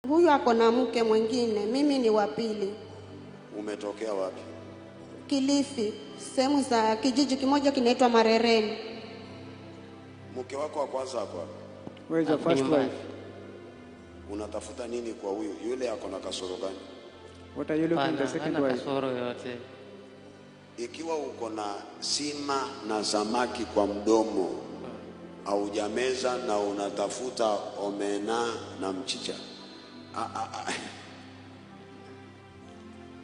Huyu ako na mke mwingine, mimi ni wa pili. Umetokea wapi? Kilifi, sehemu za kijiji kimoja kinaitwa Marereni. Mke wako wa kwanza hapo? Where is your first wife? Unatafuta nini kwa huyu? Yule ako na kasoro gani? What are you looking for the second wife? Kasoro yote. Ikiwa uko na sima na samaki kwa mdomo au jameza na unatafuta omena na mchicha,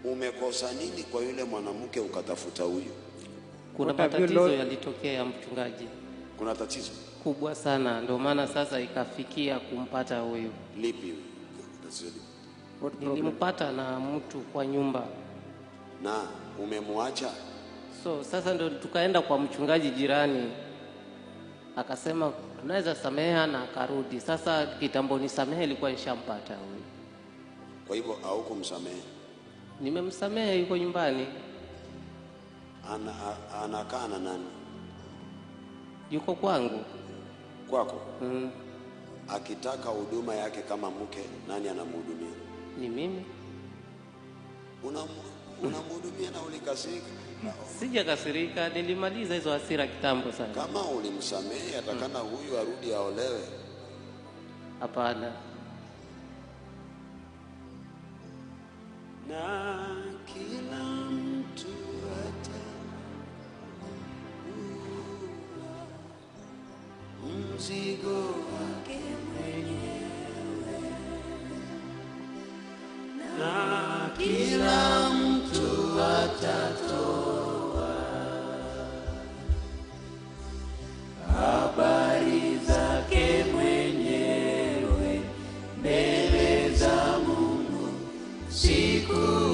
umekosa nini kwa yule mwanamke ukatafuta huyu? Kuna matatizo yalitokea mchungaji. Kuna tatizo kubwa sana, ndio maana sasa ikafikia kumpata huyu. Lipi tatizo? Nilimpata na mtu kwa nyumba. Na umemwacha? So sasa ndio tukaenda kwa mchungaji jirani, akasema tunaweza sameha, na akarudi. Sasa kitambo ni samehe ilikuwa nishampata huyu. Kwa hivyo haukumsamehe? Nimemsamehe, yuko nyumbani. Anakaa na nani? Yuko kwangu. Kwako? Akitaka huduma yake kama mke, nani anamhudumia? Ni mimi. Unamhudumia na ulikasirika? Sijakasirika, nilimaliza hizo hasira kitambo sana. Kama ulimsamehe, atakana huyu arudi aolewe? Hapana. Na kila mtu mzigo wake mwenyewe, na kila mtu atatoa habari zake mwenyewe mbele za Mungu siku